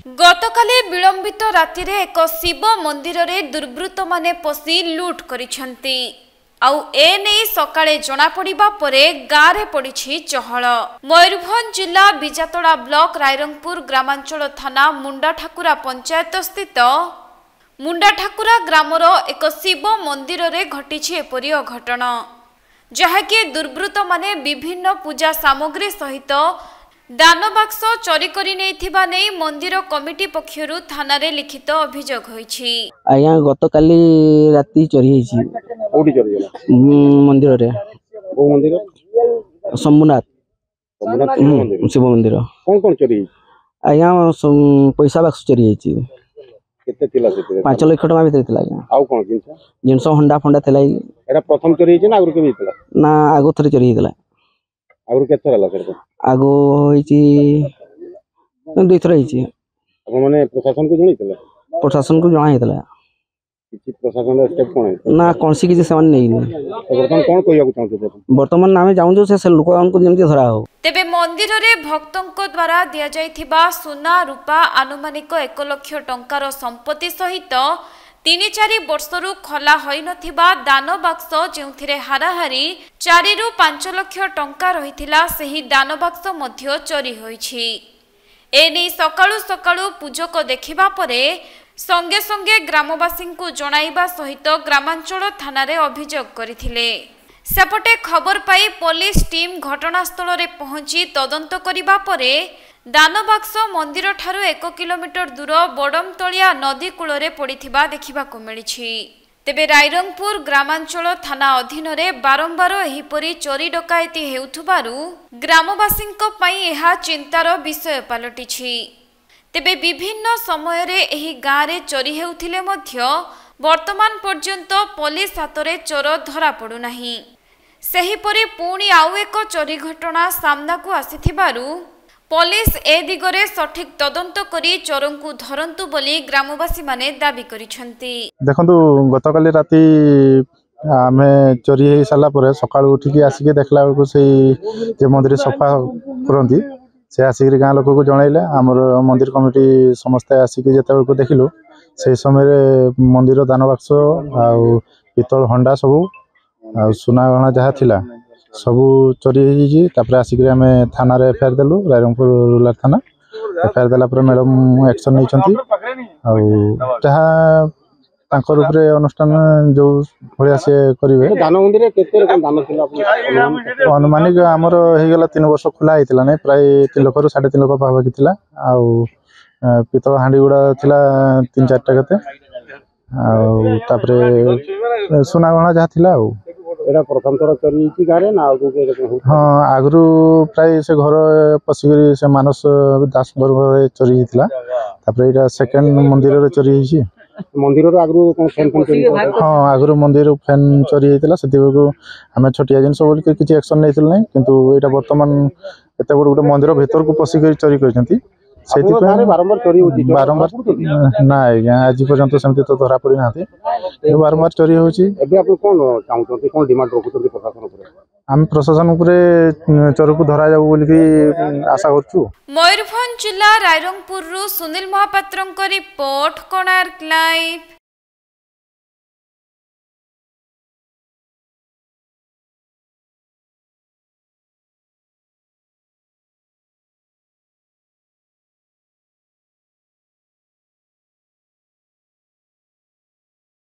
गतकाली विलंबित राति रे एक शिव मंदिर रे दुर्वृत्त माने पसी लूट करिसेंती। आउ ए नै सकाळे जणा पडिबा परे गारे पडिछि चहल। मयूरभंज जिला बिजातड़ा ब्लॉक रायरंगपुर ग्रामांचल थाना मुंडाठाकुरा पंचायत स्थित मुंडाठाकुरा ग्रामर एक शिव मंदिर रे घटिछि एपरि अघटन, जहाँकि दुर्वृत्त माने विभिन्न पूजा सामग्री सहित दान बाक्स चोरी करि नेथिबा नै मंदिर कमिटी पक्षरु थाना रे लिखित अभियोग होईछि। आया गतकाली राति चोरी होईछि। कोठी चोरी होला? मंदिर रे। ओ मंदिर? शंभुनाथ शिव मंदिर। कोन कोन चोरी होईछि? आया पैसा बाक्स चोरी होईछि। केते तिला सेते? 5 लाख टका भीतर थिला। आउ कोन जिंस होंडा फंडा थिला। एरा प्रथम चोरी होईछि ना आगु के होईतिला? ना आगु थरे चोरी होईतिला। आगु केते होला सेते? आगु होईछि 2 थर होईछि। आपण माने प्रशासन को जणैतिला? प्रशासन को जणा हेतला। किछि प्रशासन रे स्टेप कोन है? ना कोनसी किछि समान नै। वर्तमान कोन कहिया को चाहते? वर्तमान नामे जाउजो से लोक को जेमति धरा हो। तेबे मंदिर रे भक्तों द्वारा दिया जाइथिबा सोना रूपा आनुमानिक 1 लाख टंकार संपत्ति सहित 3-4 वर्षरु खला होई नथिबा दान बाक्स जेउथिरे हाराहारी 4 रु 5 लाख टंका रहिथिला सेही दान बाक्स मध्य चोरी होईछि। एनी सकाळु सकाळु पूजक देखिबा परे संगे संगे ग्रामवासी को जणाइबा सहित ग्रामांचल थाना रे अभियोग करिथिले। सेपटे खबर पाई पुलिस टीम घटनास्थल रे पहुंची तदंत करिबा परे दान बाक्स मंदिर ठारू 1 किलोमीटर दूर बडमतलिया नदी कूल रे पड़िथिबा देखिबाकू मिलिछि। तेबे रायरंगपुर ग्रामांचल थाना अधीन रे बारंबार एहिपरि चोरी डकायती हेउथुबारु ग्रामवासींक पई एहा चिंतार विषय पलटिछि। तेबे विभिन्न समय रे एही गाँ रे चोरी हेउथिले मध्य वर्तमान पर्यंत पुलिस हातरे चोर धरा पडु नाही। सेहिपरि पुणी आउ एक चोरी घटना सामना को आसीथिबारु पुलिस ए दिगरे सठिक तदंत करी चोरंकु धरंतु बोली ग्रामवासी माने दाबी करिसंती। देखंतु गतकाली राति आमे चोरी हे साला परे सकाळ उठिकी आसीके देखला बेलको सेही जे मंदिर सफा करंती से आसीके गाँ लोक को जणाइले। हमर मंदिर कमिटी समस्त आसीके जेते बेलको देखिलु से समय मंदिर दान बाक्स आउ पितल हंडा सब आ सुना गहना जहा थिला सबू चोरी होईछि। तापर आसीके आमे थाना रे एफआईआर देलु रायरंगपुर रूरल थाना। एफआईआर देला पर मैडम एक्शन नै छंती आ जहा तांकर ऊपर अनुष्ठान जो भलिया से करिवे। दान मंदिर रे केते रकम दान थिला आपण अनुमानिक हमर हे गेला 3 वर्ष खुला आइतिला नै प्राय 3 लाख रु 3.5 लाख पावा किथिला। आ पितल हांडी गुडा थिला 3-4 टा केते आ तापर सुना गहना जहा थिला। आ एरा प्रथम थोर चोरी होईछि गारे ना आगु के हो? हां आगु प्राय से घर पसिकरी से मानस दास घर चोरी हितला। तापर एटा सेकंड मंदिर रे चोरी होईछि। मंदिर रो आगु कोन फैन चोरी? हां आगु मंदिर फैन चोरी हितला। सेतिबो हमें छोटिया जिंस बोल के किछि एक्शन नैथिल नै, किंतु एटा वर्तमान एते बड गुटे मंदिर भीतर को पसिकरी चोरी करछंती। सेति पे बारंबार चोरी होछि। बारंबार ना आज पर्यंत सेमति तो धरा पड़ी नाथि। बारंबार चोरी होछि। एबे आप कोन चाहउछंती, कोन डिमांड रखुछंती प्रशासन ऊपर? हम प्रशासन ऊपर चोर को धरा जाऊ बोली की आशा करछु। मयूरभंज जिला रायरंगपुर रु सुनील महापात्रंक रिपोर्ट कोणार्क लाइव।